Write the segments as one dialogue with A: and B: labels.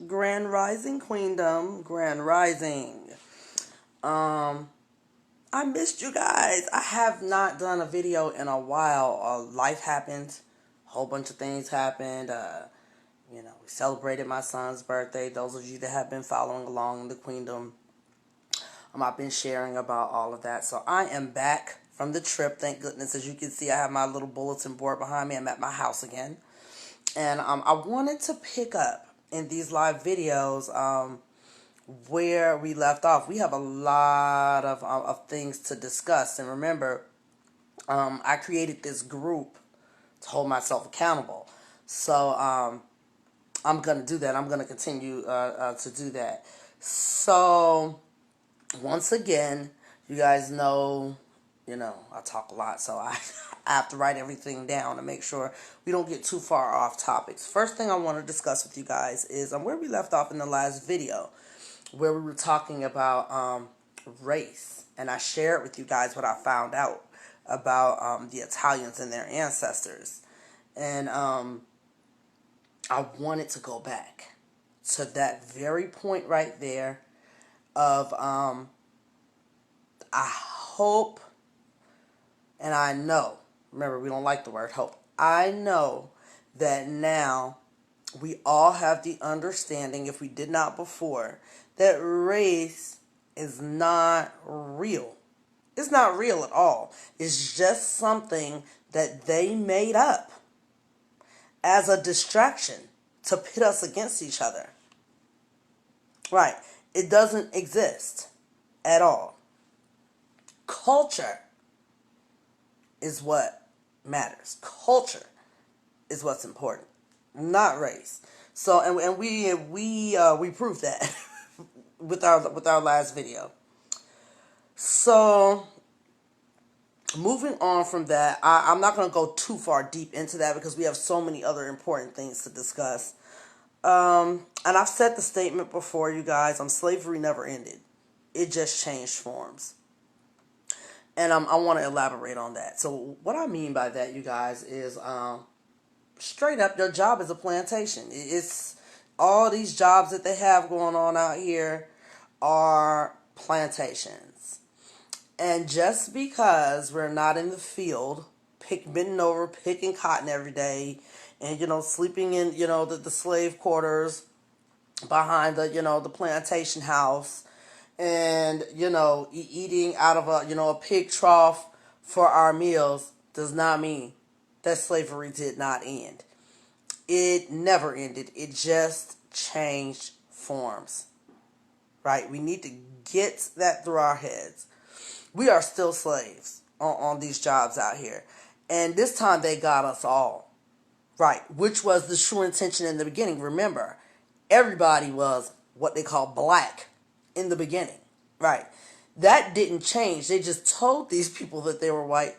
A: Grand Rising Queendom, Grand Rising. I missed you guys. I have not done a video in a while. Life happened. A whole bunch of things happened. We celebrated my son's birthday. Those of you that have been following along in the Queendom, I've been sharing about all of that. So I am back from the trip. Thank goodness. As you can see, I have my little bulletin board behind me. I'm at my house again. And I wanted to pick up in these live videos where we left off. We have a lot of things to discuss. And remember, I created this group to hold myself accountable. So I'm going to do that. I'm going to continue to do that. So once again, you guys know, I talk a lot, so I have to write everything down to make sure we don't get too far off topics. First thing I want to discuss with you guys is where we left off in the last video, where we were talking about race, and I shared with you guys what I found out about the Italians and their ancestors, and I wanted to go back to that very point right there of I hope and I know, remember we don't like the word hope, I know that now we all have the understanding, if we did not before, that race is not real. It's not real at all. It's just something that they made up as a distraction to pit us against each other. Right. It doesn't exist at all. Culture is what matters. Culture is what's important, not race. So, and we proved that with our last video. So, moving on from that, I'm not going to go too far deep into that because we have so many other important things to discuss. And I've said the statement before, you guys, slavery never ended. It just changed forms. And I want to elaborate on that. So what I mean by that, you guys, is straight up, their job is a plantation. It's all these jobs that they have going on out here are plantations. And just because we're not in the field, bending over, picking cotton every day, and, sleeping in, the slave quarters behind the plantation house, and, eating out of a pig trough for our meals does not mean that slavery did not end. It never ended. It just changed forms, right? We need to get that through our heads. We are still slaves on these jobs out here. And this time they got us all, right? Which was the true intention in the beginning. Remember, everybody was what they call black in the beginning, right? That didn't change. They just told these people that they were white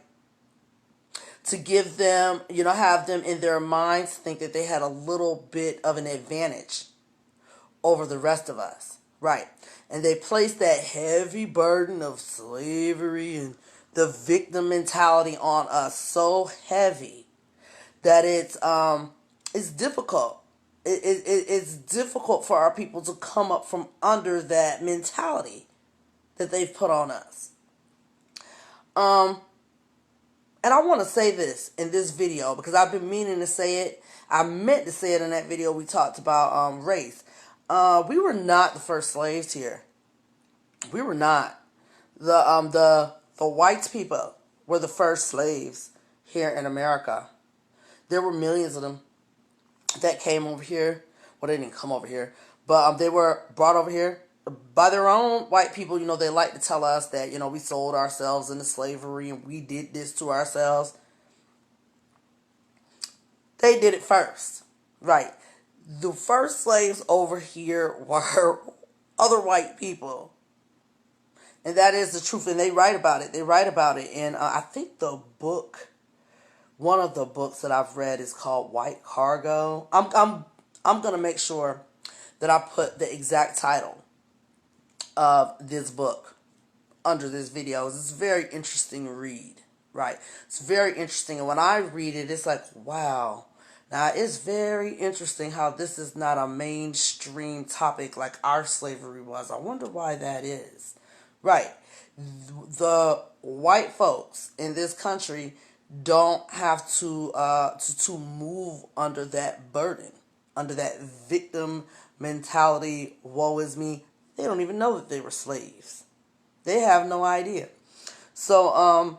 A: to give them, have them in their minds think that they had a little bit of an advantage over the rest of us, right? And they placed that heavy burden of slavery and the victim mentality on us so heavy that it's difficult. It's difficult for our people to come up from under that mentality that they've put on us. And I want to say this in this video because I've been meaning to say it. I meant to say it in that video we talked about race. We were not the first slaves here. We were not. The white people were the first slaves here in America. There were millions of them that came over here. Well, they didn't come over here, but they were brought over here by their own white people. They like to tell us that, we sold ourselves into slavery and we did this to ourselves. They did it first, right? The first slaves over here were other white people. And that is the truth. And they write about it. They write about it. And I think one of the books that I've read is called White Cargo. I'm going to make sure that I put the exact title of this book under this video. It's a very interesting read, right? It's very interesting. And when I read it, it's like, wow, Now, it's very interesting how this is not a mainstream topic like our slavery was. I wonder why that is. Right. The white folks in this country don't have to move under that burden, under that victim mentality. Woe is me. They don't even know that they were slaves. They have no idea. So, all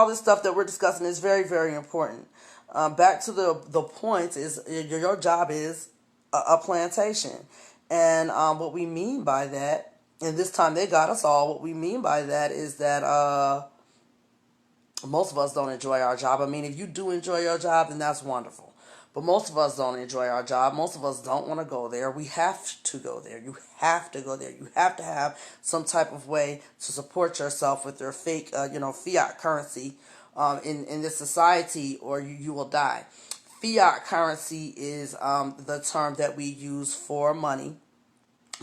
A: this stuff that we're discussing is very, very important. Back to the point is your job is a plantation, and what we mean by that, and this time they got us all. What we mean by that is that most of us don't enjoy our job. I mean, if you do enjoy your job, then that's wonderful. But most of us don't enjoy our job. Most of us don't want to go there. We have to go there. You have to go there. You have to have some type of way to support yourself with your fake, fiat currency in this society, or you will die. Fiat currency is the term that we use for money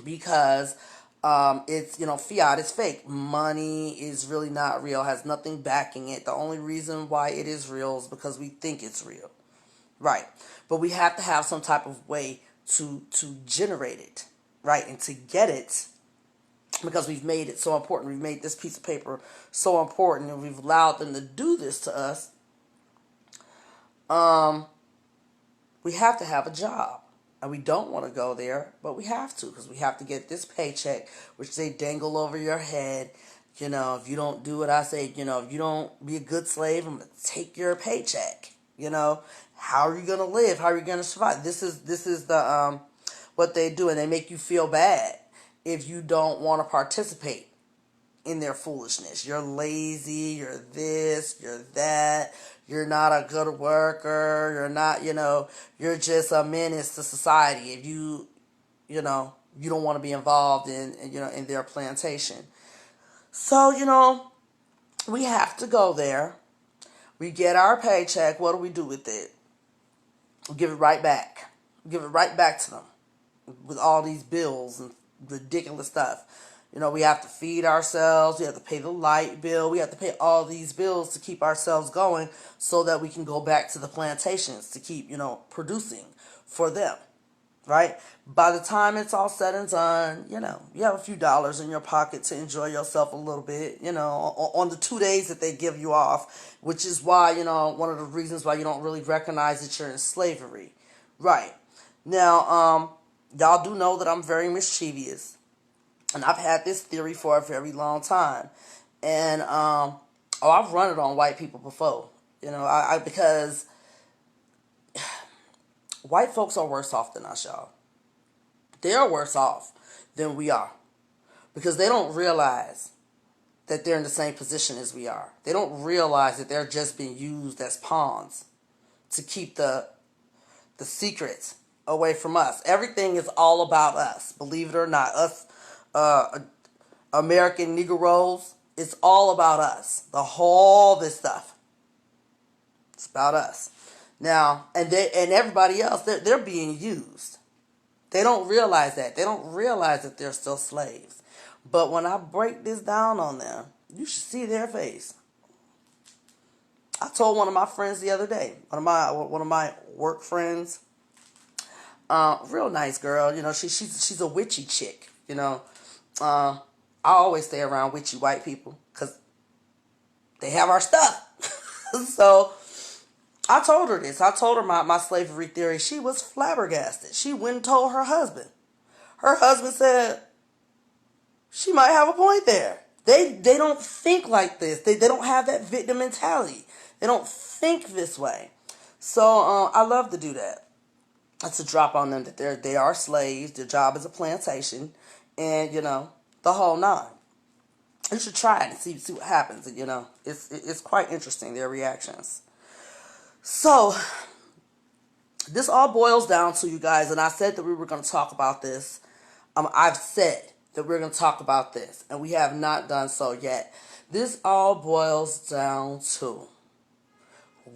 A: because it's fiat is fake. Money is really not real, has nothing backing it. The only reason why it is real is because we think it's real. Right. But we have to have some type of way to generate it, right? And to get it, because we've made it so important. We've made this piece of paper so important, and we've allowed them to do this to us. We have to have a job. And we don't want to go there, but we have to, because we have to get this paycheck, which they dangle over your head. If you don't do what I say, if you don't be a good slave, I'm going to take your paycheck. How are you going to live? How are you going to survive? This is the what they do, and they make you feel bad if you don't want to participate in their foolishness. You're lazy, you're this, you're that, you're not a good worker, you're not, you're just a menace to society if you don't want to be involved in their plantation. So, we have to go there. We get our paycheck. What do we do with it? We give it right back. We give it right back to them with all these bills and ridiculous stuff. We have to feed ourselves. We have to pay the light bill. We have to pay all these bills to keep ourselves going so that we can go back to the plantations to keep, producing for them, right? By the time it's all said and done, you have a few dollars in your pocket to enjoy yourself a little bit, on the 2 days that they give you off, which is why, one of the reasons why you don't really recognize that you're in slavery. Right. Now, y'all do know that I'm very mischievous. And I've had this theory for a very long time. And, I've run it on white people before. Because white folks are worse off than us, y'all. They are worse off than we are. Because they don't realize that they're in the same position as we are. They don't realize that they're just being used as pawns to keep the secrets away from us. Everything is all about us, believe it or not. Us, American Negroes, it's all about us. All this stuff, it's about us. Now, and everybody else, they're being used. They don't realize that. They don't realize that they're still slaves. But when I break this down on them, you should see their face. I told one of my friends the other day, one of my work friends, real nice girl. She's a witchy chick. I always stay around witchy white people because they have our stuff. So I told her this. I told her my slavery theory. She was flabbergasted. She went and told her husband. Her husband said, she might have a point there. They don't think like this. They don't have that victim mentality. They don't think this way. So I love to do that. That's to drop on them that they are slaves. Their job is a plantation. And, the whole nine. You should try it and see what happens. It's quite interesting, their reactions. So, this all boils down to, you guys, and I said that we were going to talk about this. I've said that we're going to talk about this, and we have not done so yet. This all boils down to,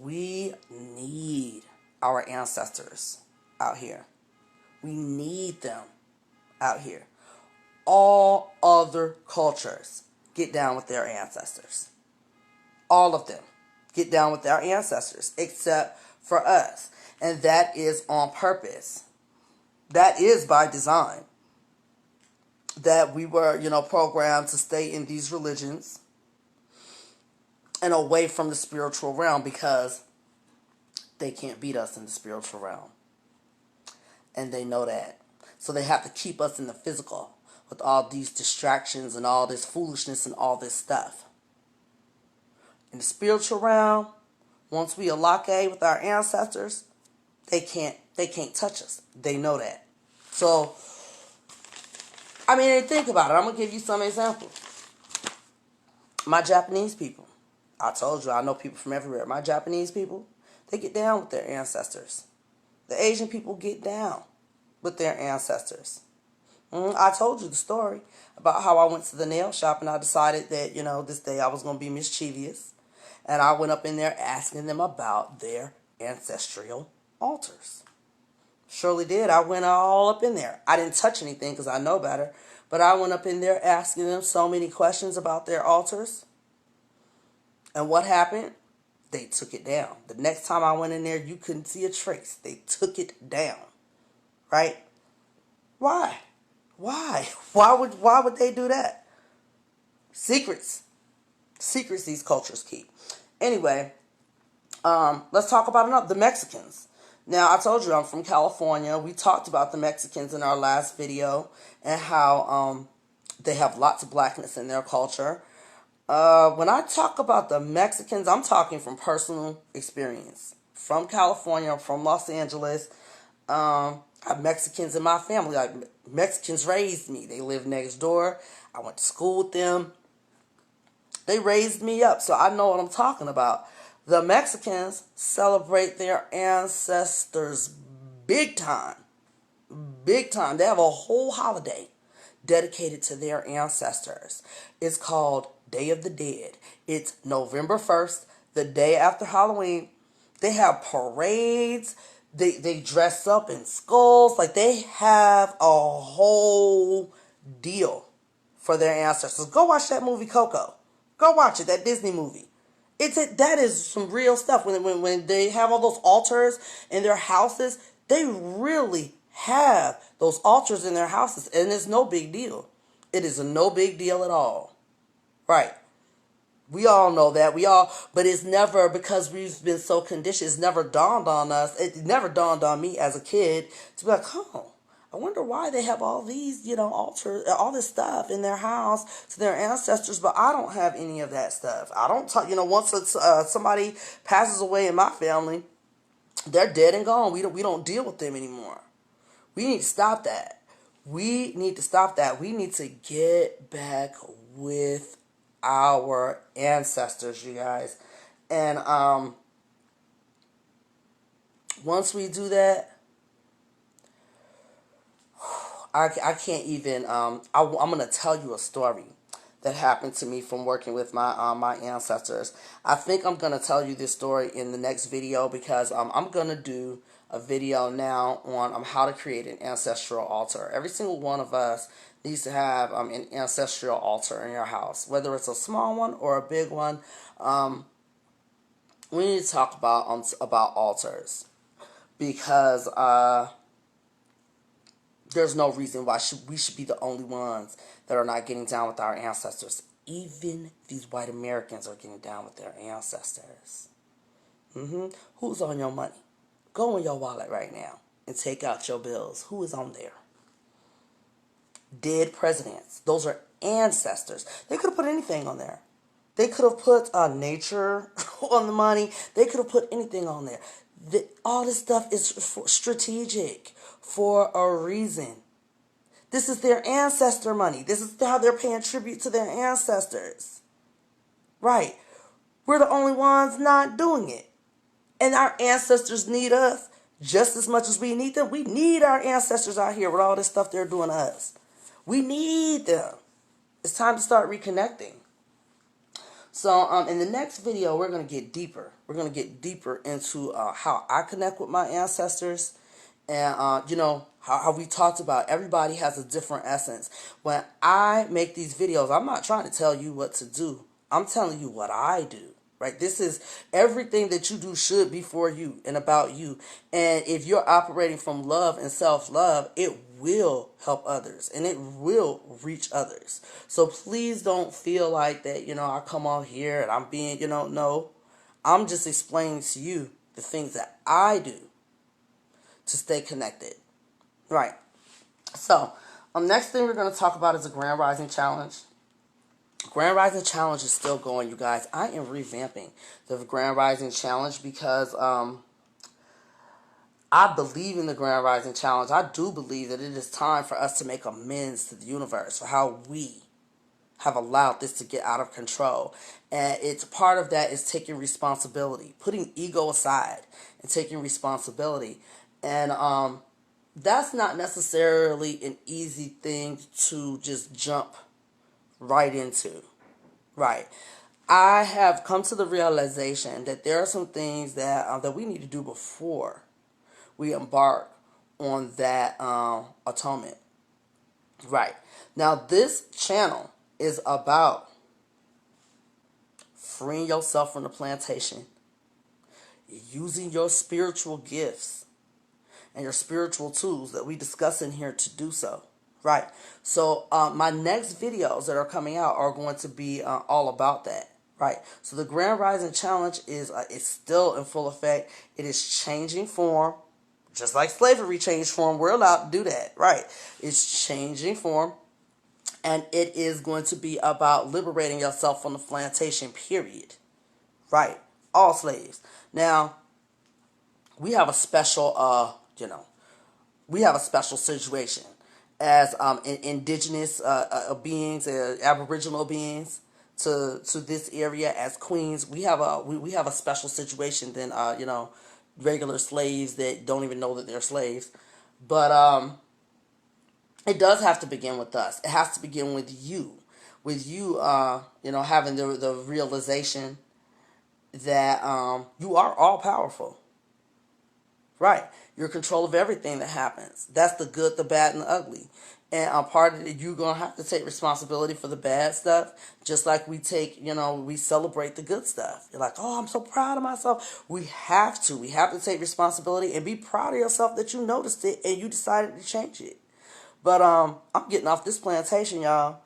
A: we need our ancestors out here. We need them out here. All other cultures get down with their ancestors. All of them get down with their ancestors, except for us. And that is on purpose. That is by design. That we were, programmed to stay in these religions and away from the spiritual realm because they can't beat us in the spiritual realm. And they know that. So they have to keep us in the physical with all these distractions and all this foolishness and all this stuff. In the spiritual realm, once we alake with our ancestors, they can't touch us. They know that. So, think about it. I'm going to give you some examples. My Japanese people. I told you, I know people from everywhere. My Japanese people, they get down with their ancestors. The Asian people get down with their ancestors. I told you the story about how I went to the nail shop and I decided that, this day I was going to be mischievous. And I went up in there asking them about their ancestral altars. Surely did. I went all up in there. I didn't touch anything because I know better. But I went up in there asking them so many questions about their altars. And what happened? They took it down. The next time I went in there, you couldn't see a trace. They took it down. Right? Why? Why would they do that? Secrets these cultures keep. Anyway, let's talk about the Mexicans. Now, I told you I'm from California. We talked about the Mexicans in our last video and how they have lots of blackness in their culture. When I talk about the Mexicans, I'm talking from personal experience. From California, I'm from Los Angeles. I have Mexicans in my family. Like, Mexicans raised me. They live next door. I went to school with them. They raised me up, so I know what I'm talking about. The Mexicans celebrate their ancestors big time. Big time. They have a whole holiday dedicated to their ancestors. It's called Day of the Dead. It's November 1st, the day after Halloween. They have parades. They dress up in skulls. Like, they have a whole deal for their ancestors. Go watch that movie Coco. Go watch it, that Disney movie. That is some real stuff. When they have all those altars in their houses, they really have those altars in their houses, and it's no big deal. It is a no big deal at all. Right. We all know that. But it's never, because we've been so conditioned, it's never dawned on us. It never dawned on me as a kid to be like, I wonder why they have all these, altars, all this stuff in their house to their ancestors, but I don't have any of that stuff. I don't talk, once somebody passes away in my family, they're dead and gone. We don't deal with them anymore. We need to stop that. We need to get back with our ancestors, you guys. And once we do that, I can't even, I'm going to tell you a story that happened to me from working with my ancestors. I think I'm going to tell you this story in the next video because I'm going to do a video now on how to create an ancestral altar. Every single one of us needs to have an ancestral altar in your house, whether it's a small one or a big one. We need to talk about altars because there's no reason why we should be the only ones that are not getting down with our ancestors. Even these white Americans are getting down with their ancestors. Who's on your money? Go in your wallet right now and take out your bills. Who is on there? Dead presidents. Those are ancestors. They could have put anything on there. They could have put nature on the money. They could have put anything on there. All this stuff is strategic for a reason. This is their ancestor money. This is how they're paying tribute to their ancestors. Right. We're the only ones not doing it. And our ancestors need us just as much as we need them. We need our ancestors out here with all this stuff they're doing to us. We need them. It's time to start reconnecting. So in the next video, we're going to get deeper. We're going to get deeper into how I connect with my ancestors. And, how we talked about everybody has a different essence. When I make these videos, I'm not trying to tell you what to do. I'm telling you what I do. right? This is everything that you do should be for you and about you. And if you're operating from love and self-love, it will help others and it will reach others. So please don't feel like that, I come on here and I'm being, no. I'm just explaining to you the things that I do to stay connected. Right. So, next thing we're going to talk about is the Grand Rising Challenge. Grand Rising Challenge is still going, you guys. I am revamping the Grand Rising Challenge because I believe in the Grand Rising Challenge. I do believe that it is time for us to make amends to the universe for how we have allowed this to get out of control. And it's part of that is taking responsibility, putting ego aside and taking responsibility. And that's not necessarily an easy thing to just jump right into. Right. I have come to the realization that there are some things that we need to do before we embark on that atonement. Right. Now, this channel is about freeing yourself from the plantation, using your spiritual gifts and your spiritual tools that we discuss in here to do so. Right. So my next videos that are coming out are going to be all about that. Right. So the Grand Rising Challenge is still in full effect. It is changing form. Just like slavery changed form, we're allowed to do that. Right. It's changing form. And it is going to be about liberating yourself from the plantation, period. Right. All slaves. Now, we have a special, we have a special situation as indigenous beings, aboriginal beings to this area as queens. We have a special situation than regular slaves that don't even know that they're slaves. But it does have to begin with us. It has to begin with you, having the realization that you are all powerful. Right. You're in control of everything that happens. That's the good, the bad, and the ugly. And part of it, you're going to have to take responsibility for the bad stuff, just like we we celebrate the good stuff. You're like, oh, I'm so proud of myself. We have to. We have to take responsibility and be proud of yourself that you noticed it and you decided to change it. But I'm getting off this plantation, y'all.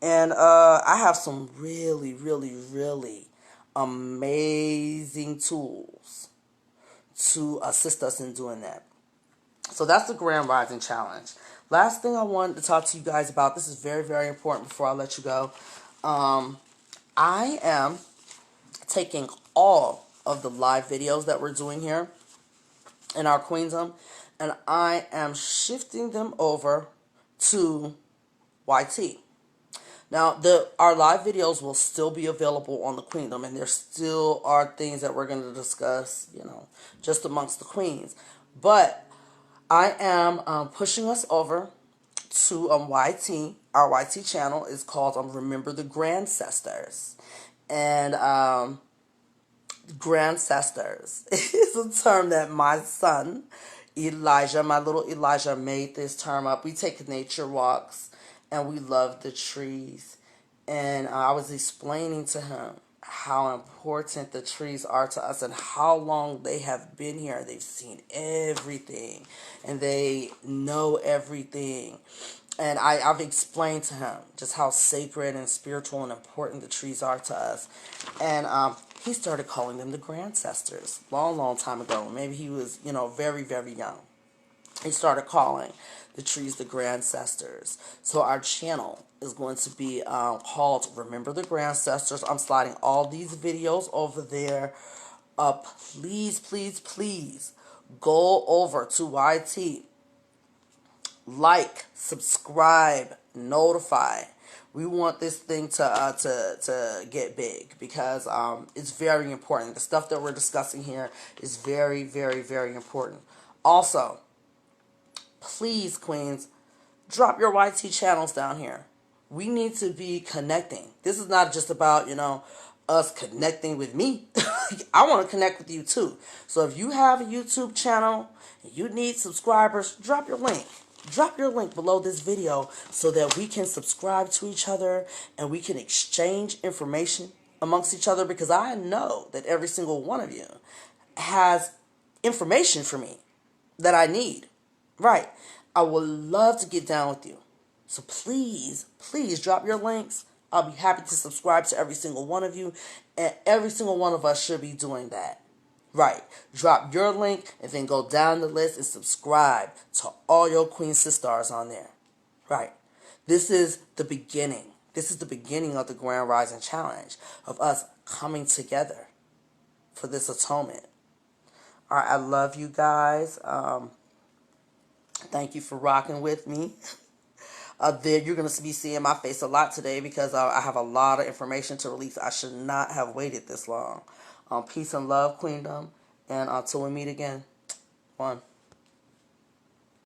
A: And I have some really, really, really amazing tools to assist us in doing that. So that's the Grand Rising Challenge. Last thing I wanted to talk to you guys about, this is very, very important before I let you go. I am taking all of the live videos that we're doing here in our Kweendom, and I am shifting them over to YT. Now, our live videos will still be available on the Kweendom, and there still are things that we're going to discuss, just amongst the queens. But I am pushing us over to YT. Our YT channel is called Remember the Grandcestorz. And Grandcestorz is a term that my son, Elijah, my little Elijah, made this term up. We take nature walks and we love the trees. And I was explaining to him how important the trees are to us and how long they have been here. They've seen everything and they know everything. And I've explained to him just how sacred and spiritual and important the trees are to us. And he started calling them the Grandcestorz long, long time ago. Maybe he was, very, very young. He started calling the trees the Grandcestorz. So our channel is going to be called Remember the Grandcestorz. I'm sliding all these videos over there. Please, please, please go over to YT. Like, subscribe, notify. We want this thing to get big because it's very important. The stuff that we're discussing here is very, very, very important. Also, please, queens, drop your YT channels down here. We need to be connecting. This is not just about, us connecting with me. I want to connect with you too. So if you have a YouTube channel and you need subscribers, drop your link. Drop your link below this video so that we can subscribe to each other and we can exchange information amongst each other, because I know that every single one of you has information for me that I need. Right. I would love to get down with you. So please, please drop your links. I'll be happy to subscribe to every single one of you. And every single one of us should be doing that. Right. Drop your link and then go down the list and subscribe to all your Queencestorz on there. Right. This is the beginning. This is the beginning of the Grand Rising Challenge, of us coming together for this atonement. All right, I love you guys. Thank you for rocking with me. You're going to be seeing my face a lot today because I have a lot of information to release. I should not have waited this long. Peace and love, Queendom. And until we meet again, one.